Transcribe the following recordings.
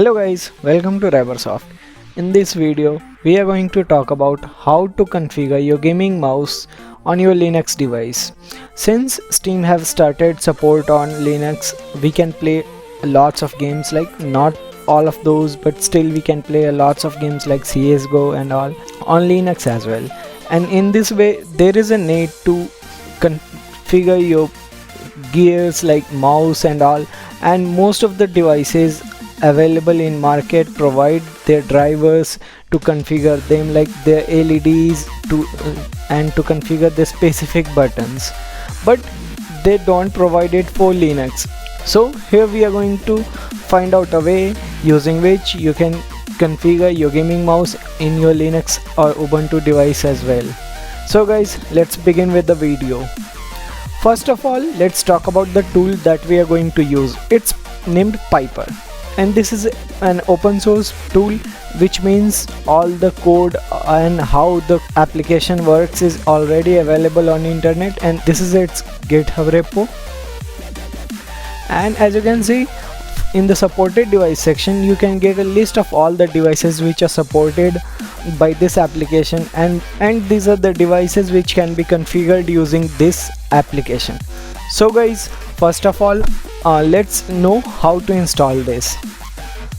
Hello guys, welcome to Cybersoft. In this video, we are going to talk about how to configure your gaming mouse on your Linux device. Since Steam have started support on Linux, we can play lots of games, like not all of those, but still we can play lots of games like CSGO and all on Linux as well. And in this way, there is a need to configure your gears like mouse and all, and most of the devices available in market provide their drivers to configure them, like their LEDs to and to configure the specific buttons, but they don't provide it for Linux. So here we are going to find out a way using which you can configure your gaming mouse in your Linux or Ubuntu device as well. So guys, let's begin with the video. First of all, let's talk about the tool that we are going to use. It's named Piper, and this is an open source tool, which means all the code and how the application works is already available on internet, and this is its GitHub repo. And as you can see, in the supported device section, you can get a list of all the devices which are supported by this application, and these are the devices which can be configured using this application. So guys, first of all, let's know how to install this.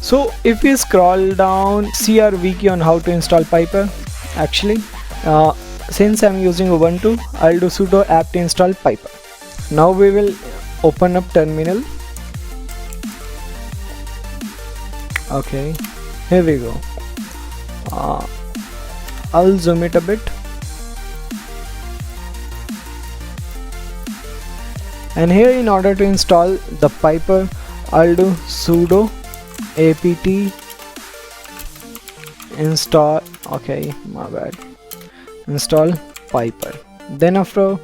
So if we scroll down, see our wiki on how to install Piper. Actually, since I'm using Ubuntu, I'll do sudo apt install Piper. Now we will open up terminal. Okay, here we go. I'll zoom it a bit, and here, in order to install the Piper, I'll do sudo apt install, okay, my bad, install Piper. Then after,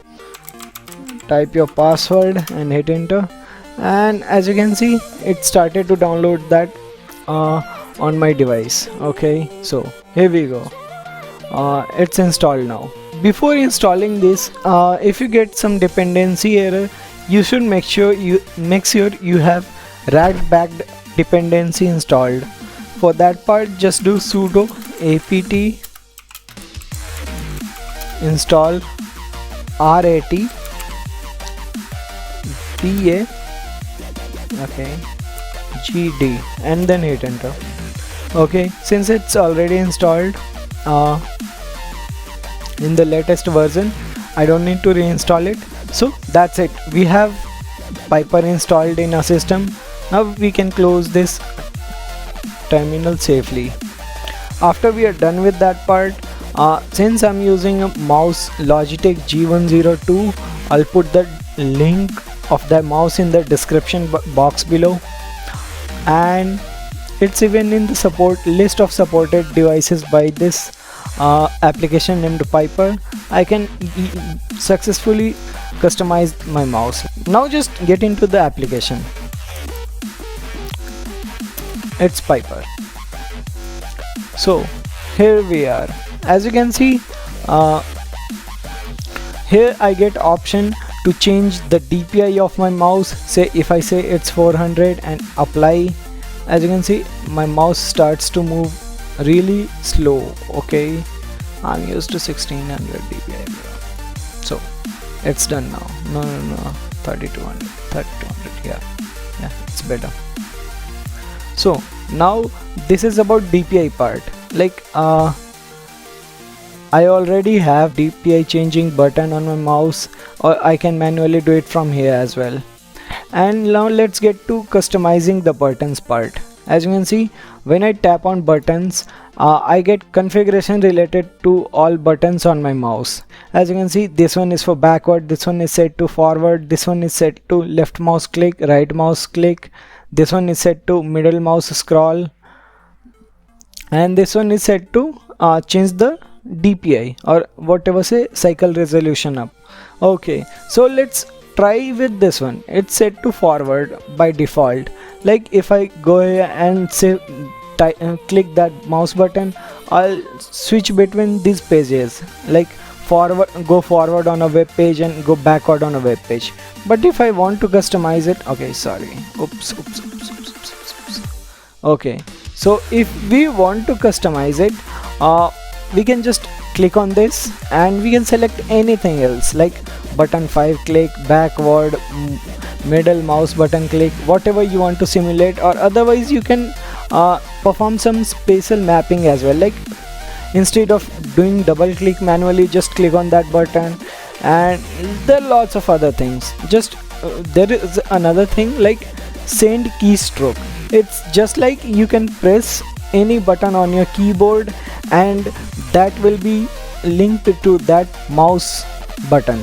type your password and hit enter, and as you can see, it started to download that on my device. Okay, so here we go. It's installed now. Before installing this, if you get some dependency error, you should make sure you have rat-backed dependency installed. For that part, just do sudo apt install rat pa, okay, gd, and then hit enter. Okay, since it's already installed in the latest version, I don't need to reinstall it. So that's it, we have Piper installed in our system. Now we can close this terminal safely. After we are done with that part, since I'm using a mouse Logitech G102, I'll put the link of that mouse in the description box below, and it's even in the list of supported devices by this application named Piper. I can successfully customize my mouse. Now just get into the application. It's Piper. So here we are. As you can see, here I get option to change the DPI of my mouse. Say if I say it's 400 and apply, as you can see, my mouse starts to move really slow. Okay, I'm used to 1600 DPI, so it's done now. No, 3200, yeah, it's better. So now this is about DPI part. Like I already have DPI changing button on my mouse, or I can manually do it from here as well. And now let's get to customizing the buttons part. As you can see, when I tap on buttons, I get configuration related to all buttons on my mouse. As you can see, this one is for backward, this one is set to forward, this one is set to left mouse click, right mouse click, this one is set to middle mouse scroll, and this one is set to change the DPI or whatever, say cycle resolution up. Okay, so let's try with this one. It's set to forward by default. Like if I go here and say click that mouse button, I'll switch between these pages, like go forward on a web page and go backward on a web page. But if I want to customize it, okay, sorry, oops. Okay, so if we want to customize it, we can just click on this and we can select anything else like button 5 click, backward, middle mouse button click, whatever you want to simulate, or otherwise you can perform some spatial mapping as well, like instead of doing double click manually, just click on that button. And there are lots of other things. Just there is another thing like send keystroke. It's just like you can press any button on your keyboard and that will be linked to that mouse button.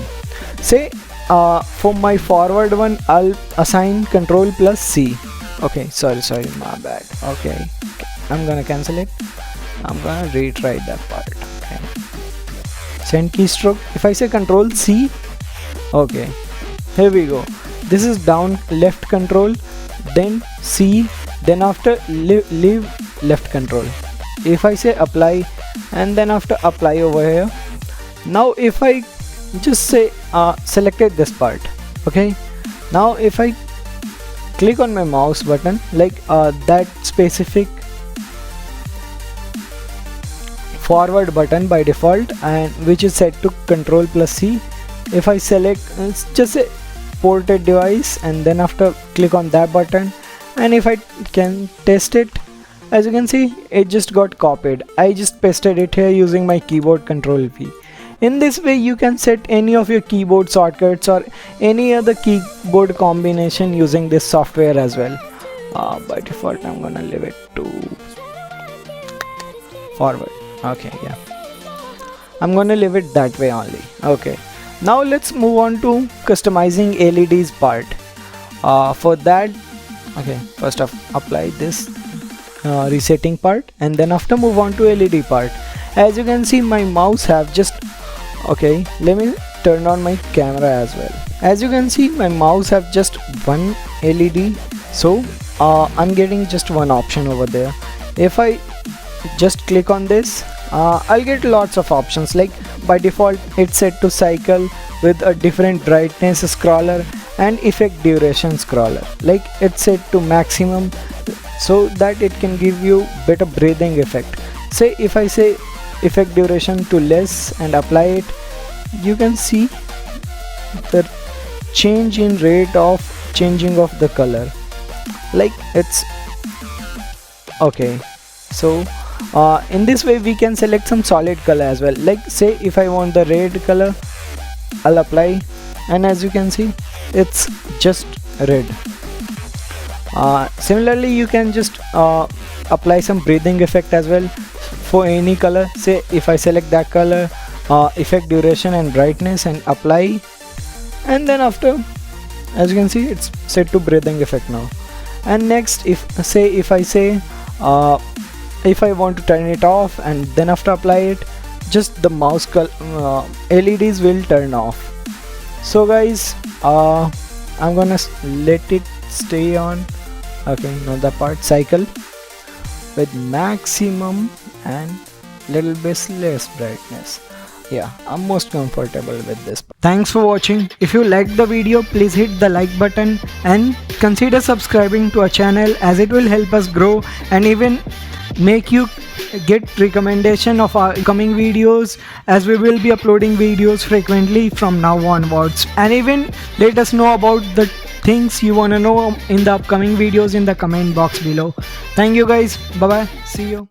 Say for my forward one, I'll assign control plus C. Okay, sorry, my bad. Okay, I'm gonna cancel it. I'm gonna retry that part. Okay. Send keystroke. If I say control C, okay, here we go. This is down left control, then C, then after leave left control. If I say apply, and then after apply over here. Now if I just say selected this part, okay, now if I click on my mouse button, like that specific forward button by default, and which is set to control plus C. If I select just a ported device and then after click on that button, and if I can test it, as you can see it just got copied. I just pasted it here using my keyboard control V. In this way you can set any of your keyboard shortcuts or any other keyboard combination using this software as well. By default I'm gonna leave it to forward. Okay, yeah, I'm gonna leave it that way only. Okay, now let's move on to customizing LEDs part. For that, okay, first apply this resetting part, and then after move on to LED part. As you can see my mouse have just, okay, let me turn on my camera as well. As you can see my mouse have just one LED, so I'm getting just one option over there. If I just click on this, I'll get lots of options. Like by default it's set to cycle with a different brightness scroller and effect duration scroller. Like it's set to maximum so that it can give you better breathing effect. Say if I say effect duration to less and apply it, you can see the change in rate of changing of the color. Like it's okay. So in this way we can select some solid color as well. Like say if I want the red color, I'll apply, and as you can see it's just red. Similarly you can just apply some breathing effect as well for any color. Say if I select that color, effect duration and brightness and apply, and then after, as you can see it's set to breathing effect now. And next if I say if I want to turn it off and then after apply it, just the mouse LEDs will turn off. So guys, I'm gonna let it stay on. Okay, now the part cycle with maximum and little bit less brightness. Yeah, I'm most comfortable with this. Thanks for watching. If you liked the video, please hit the like button and consider subscribing to our channel, as it will help us grow and even make you get recommendation of our coming videos, as we will be uploading videos frequently from now onwards. And even let us know about the things you want to know in the upcoming videos in the comment box below. Thank you guys. Bye bye. See you.